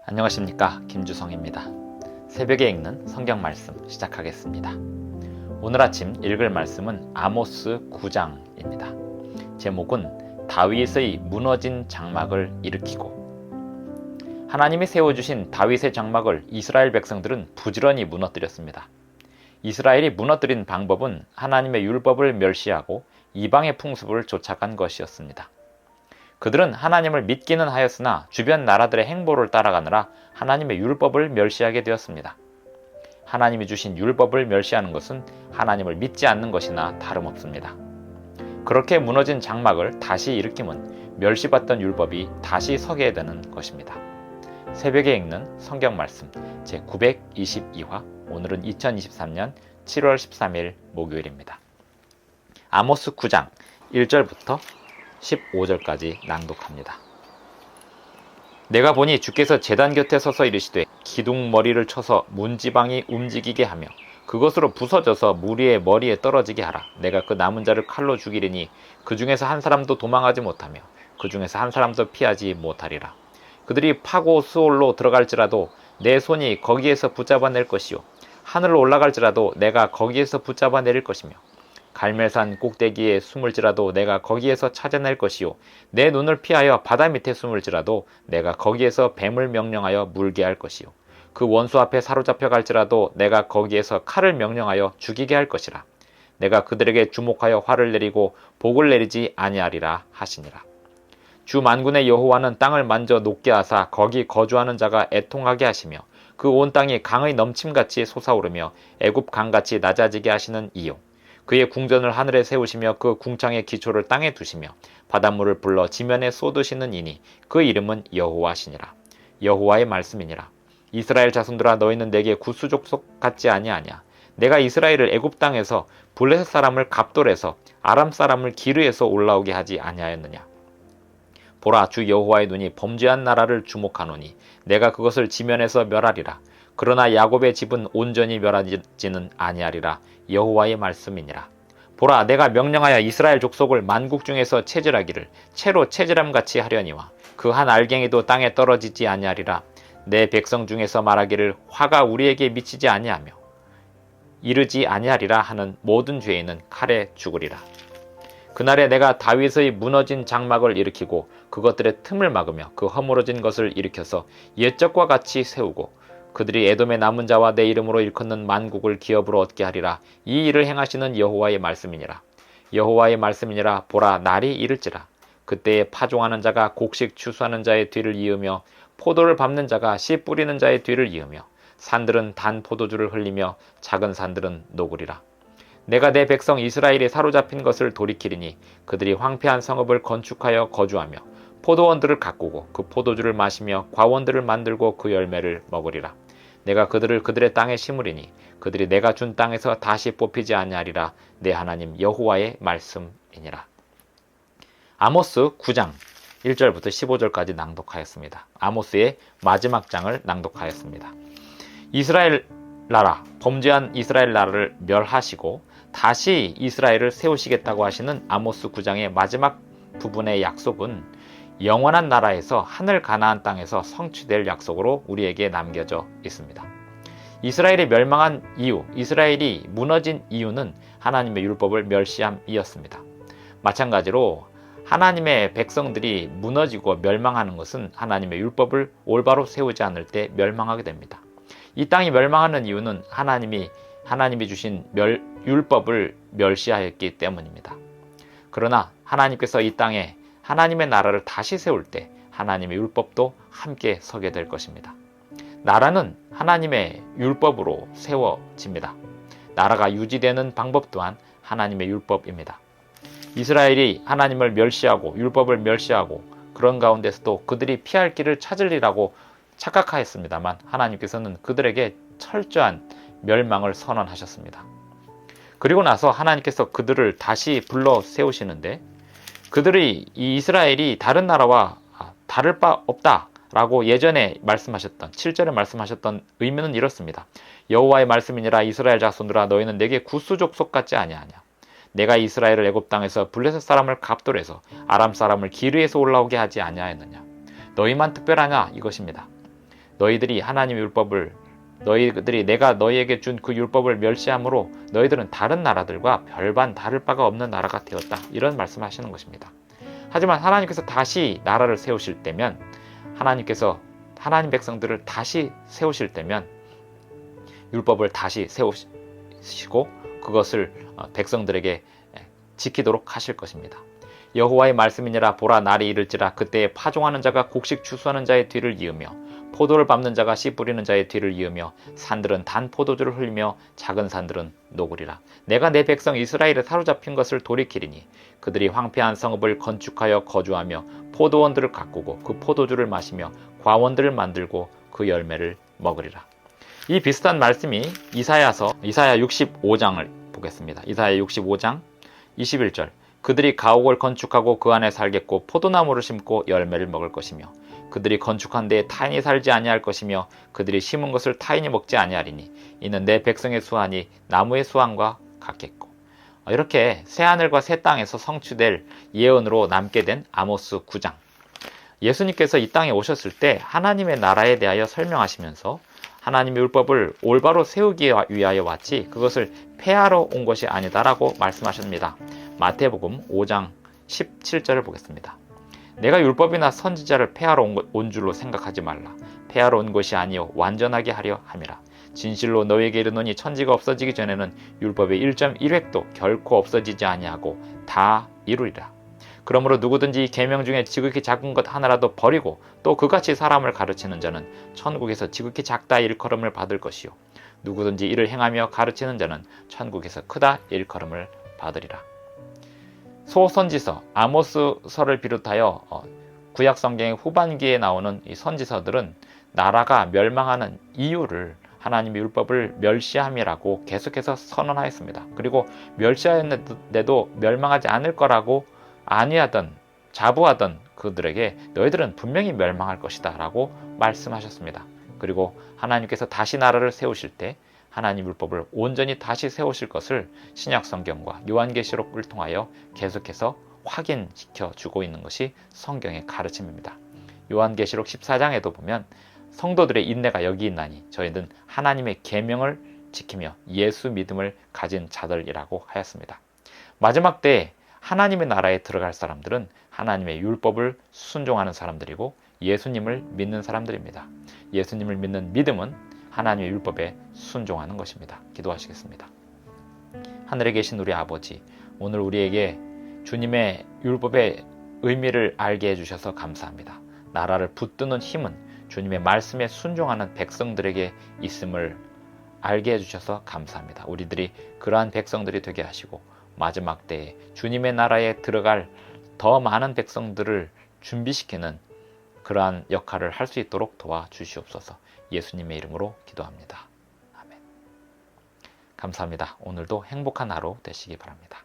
안녕하십니까, 김주성입니다. 새벽에 읽는 성경 말씀 시작하겠습니다. 오늘 아침 읽을 말씀은 아모스 9장입니다. 제목은 다윗의 무너진 장막을 일으키고. 하나님이 세워주신 다윗의 장막을 이스라엘 백성들은 부지런히 무너뜨렸습니다. 이스라엘이 무너뜨린 방법은 하나님의 율법을 멸시하고 이방의 풍습을 쫓아간 것이었습니다. 그들은 하나님을 믿기는 하였으나 주변 나라들의 행보를 따라가느라 하나님의 율법을 멸시하게 되었습니다. 하나님이 주신 율법을 멸시하는 것은 하나님을 믿지 않는 것이나 다름없습니다. 그렇게 무너진 장막을 다시 일으킴은 멸시받던 율법이 다시 서게 되는 것입니다. 새벽에 읽는 성경 말씀 제922화, 오늘은 2023년 7월 13일 목요일입니다. 아모스 9장 1절부터 15절까지 낭독합니다. 내가 보니 주께서 제단 곁에 서서 이르시되 기둥머리를 쳐서 문지방이 움직이게 하며 그것으로 부서져서 무리의 머리에 떨어지게 하라. 내가 그 남은 자를 칼로 죽이리니 그 중에서 한 사람도 도망하지 못하며 그 중에서 한 사람도 피하지 못하리라. 그들이 파고 수올로 들어갈지라도 내 손이 거기에서 붙잡아낼 것이요 하늘로 올라갈지라도 내가 거기에서 붙잡아내릴 것이며 갈멜산 꼭대기에 숨을지라도 내가 거기에서 찾아낼 것이요 내 눈을 피하여 바다 밑에 숨을지라도 내가 거기에서 뱀을 명령하여 물게 할 것이요 그 원수 앞에 사로잡혀 갈지라도 내가 거기에서 칼을 명령하여 죽이게 할 것이라. 내가 그들에게 주목하여 화를 내리고 복을 내리지 아니하리라 하시니라. 주 만군의 여호와는 땅을 만져 녹게 하사 거기 거주하는 자가 애통하게 하시며 그 온 땅이 강의 넘침같이 솟아오르며 애굽 강같이 낮아지게 하시는 이요 그의 궁전을 하늘에 세우시며 그 궁창의 기초를 땅에 두시며 바닷물을 불러 지면에 쏟으시는 이니 그 이름은 여호와시니라. 여호와의 말씀이니라. 이스라엘 자손들아, 너희는 내게 구수족속 같지 아니하냐. 내가 이스라엘을 애굽 땅에서 블레셋 사람을 갑돌에서 아람 사람을 기르에서 올라오게 하지 아니하였느냐. 보라, 주 여호와의 눈이 범죄한 나라를 주목하노니 내가 그것을 지면에서 멸하리라. 그러나 야곱의 집은 온전히 멸하지는 아니하리라. 여호와의 말씀이니라. 보라, 내가 명령하여 이스라엘 족속을 만국 중에서 체질하기를 채로 체질함같이 하려니와 그 한 알갱이도 땅에 떨어지지 아니하리라. 내 백성 중에서 말하기를 화가 우리에게 미치지 아니하며 이르지 아니하리라 하는 모든 죄인은 칼에 죽으리라. 그날에 내가 다윗의 무너진 장막을 일으키고 그것들의 틈을 막으며 그 허물어진 것을 일으켜서 옛적과 같이 세우고 그들이 에돔의 남은 자와 내 이름으로 일컫는 만국을 기업으로 얻게 하리라. 이 일을 행하시는 여호와의 말씀이니라. 여호와의 말씀이니라. 보라, 날이 이를지라. 그때에 파종하는 자가 곡식 추수하는 자의 뒤를 이으며 포도를 밟는 자가 씨 뿌리는 자의 뒤를 이으며 산들은 단 포도주를 흘리며 작은 산들은 녹으리라. 내가 내 백성 이스라엘이 사로잡힌 것을 돌이키리니 그들이 황폐한 성읍을 건축하여 거주하며 포도원들을 가꾸고 그 포도주를 마시며 과원들을 만들고 그 열매를 먹으리라. 내가 그들을 그들의 땅에 심으리니 그들이 내가 준 땅에서 다시 뽑히지 아니하리라. 내 하나님 여호와의 말씀이니라. 아모스 9장 1절부터 15절까지 낭독하였습니다. 아모스의 마지막 장을 낭독하였습니다. 이스라엘 나라, 범죄한 이스라엘 나라를 멸하시고 다시 이스라엘을 세우시겠다고 하시는 아모스 9장의 마지막 부분의 약속은 영원한 나라에서 하늘 가나안 땅에서 성취될 약속으로 우리에게 남겨져 있습니다. 이스라엘이 멸망한 이유, 이스라엘이 무너진 이유는 하나님의 율법을 멸시함이었습니다. 마찬가지로 하나님의 백성들이 무너지고 멸망하는 것은 하나님의 율법을 올바로 세우지 않을 때 멸망하게 됩니다. 이 땅이 멸망하는 이유는 하나님이 주신 율법을 멸시하였기 때문입니다. 그러나 하나님께서 이 땅에 하나님의 나라를 다시 세울 때 하나님의 율법도 함께 서게 될 것입니다. 나라는 하나님의 율법으로 세워집니다. 나라가 유지되는 방법 또한 하나님의 율법입니다. 이스라엘이 하나님을 멸시하고 율법을 멸시하고 그런 가운데서도 그들이 피할 길을 찾으리라고 착각하였습니다만 하나님께서는 그들에게 철저한 멸망을 선언하셨습니다. 그리고 나서 하나님께서 그들을 다시 불러 세우시는데 그들이 이 이스라엘이 다른 나라와 다를 바 없다라고 예전에 말씀하셨던 7절에 말씀하셨던 의미는 이렇습니다. 여호와의 말씀이니라. 이스라엘 자손들아, 너희는 내게 구수족속 같지 아니하냐. 내가 이스라엘을 애굽 땅에서 블레셋 사람을 갑돌에서 아람 사람을 기르에서 올라오게 하지 아니하였느냐. 너희만 특별하냐 이것입니다. 너희들이 하나님의 율법을 너희들이 내가 너희에게 준 그 율법을 멸시함으로 너희들은 다른 나라들과 별반 다를 바가 없는 나라가 되었다. 이런 말씀하시는 것입니다. 하지만 하나님께서 다시 나라를 세우실 때면 하나님께서 하나님 백성들을 다시 세우실 때면 율법을 다시 세우시고 그것을 백성들에게 지키도록 하실 것입니다. 여호와의 말씀이니라. 보라, 날이 이를지라. 그때에 파종하는 자가 곡식 추수하는 자의 뒤를 이으며 포도를 밟는 자가 씨 뿌리는 자의 뒤를 이으며 산들은 단 포도주를 흘리며 작은 산들은 녹으리라. 내가 내 백성 이스라엘에 사로잡힌 것을 돌이키리니 그들이 황폐한 성읍을 건축하여 거주하며 포도원들을 가꾸고 그 포도주를 마시며 과원들을 만들고 그 열매를 먹으리라. 이 비슷한 말씀이 이사야 65장을 보겠습니다. 이사야 65장 21절. 그들이 가옥을 건축하고 그 안에 살겠고 포도나무를 심고 열매를 먹을 것이며 그들이 건축한 데에 타인이 살지 아니할 것이며 그들이 심은 것을 타인이 먹지 아니하리니 이는 내 백성의 수완이 나무의 수완과 같겠고. 이렇게 새하늘과 새 땅에서 성취될 예언으로 남게 된 아모스 9장. 예수님께서 이 땅에 오셨을 때 하나님의 나라에 대하여 설명하시면서 하나님의 율법을 올바로 세우기 위하여 왔지 그것을 폐하러 온 것이 아니다라고 말씀하십니다. 마태복음 5장 17절을 보겠습니다. 내가 율법이나 선지자를 폐하러 온 줄로 생각하지 말라. 폐하러 온 것이 아니요 완전하게 하려 함이라. 진실로 너에게 이르노니 천지가 없어지기 전에는 율법의 1.1획도 결코 없어지지 아니하고 다 이루리라. 그러므로 누구든지 이 계명 중에 지극히 작은 것 하나라도 버리고 또 그같이 사람을 가르치는 자는 천국에서 지극히 작다 일컬음을 받을 것이요 누구든지 이를 행하며 가르치는 자는 천국에서 크다 일컬음을 받으리라. 소선지서 아모스서를 비롯하여 구약 성경의 후반기에 나오는 이 선지서들은 나라가 멸망하는 이유를 하나님의 율법을 멸시함이라고 계속해서 선언하였습니다. 그리고 멸시하였는데도 멸망하지 않을 거라고 안위하던 자부하던 그들에게 너희들은 분명히 멸망할 것이다 라고 말씀하셨습니다. 그리고 하나님께서 다시 나라를 세우실 때 하나님 율법을 온전히 다시 세우실 것을 신약 성경과 요한계시록을 통하여 계속해서 확인시켜 주고 있는 것이 성경의 가르침입니다. 요한계시록 14장에도 보면 성도들의 인내가 여기 있나니 저희는 하나님의 계명을 지키며 예수 믿음을 가진 자들이라고 하였습니다. 마지막 때에 하나님의 나라에 들어갈 사람들은 하나님의 율법을 순종하는 사람들이고 예수님을 믿는 사람들입니다. 예수님을 믿는 믿음은 하나님의 율법에 순종하는 것입니다. 기도하시겠습니다. 하늘에 계신 우리 아버지, 오늘 우리에게 주님의 율법의 의미를 알게 해주셔서 감사합니다. 나라를 붙드는 힘은 주님의 말씀에 순종하는 백성들에게 있음을 알게 해주셔서 감사합니다. 우리들이 그러한 백성들이 되게 하시고 마지막 때에 주님의 나라에 들어갈 더 많은 백성들을 준비시키는 그러한 역할을 할 수 있도록 도와주시옵소서. 예수님의 이름으로 기도합니다. 아멘. 감사합니다. 오늘도 행복한 하루 되시기 바랍니다.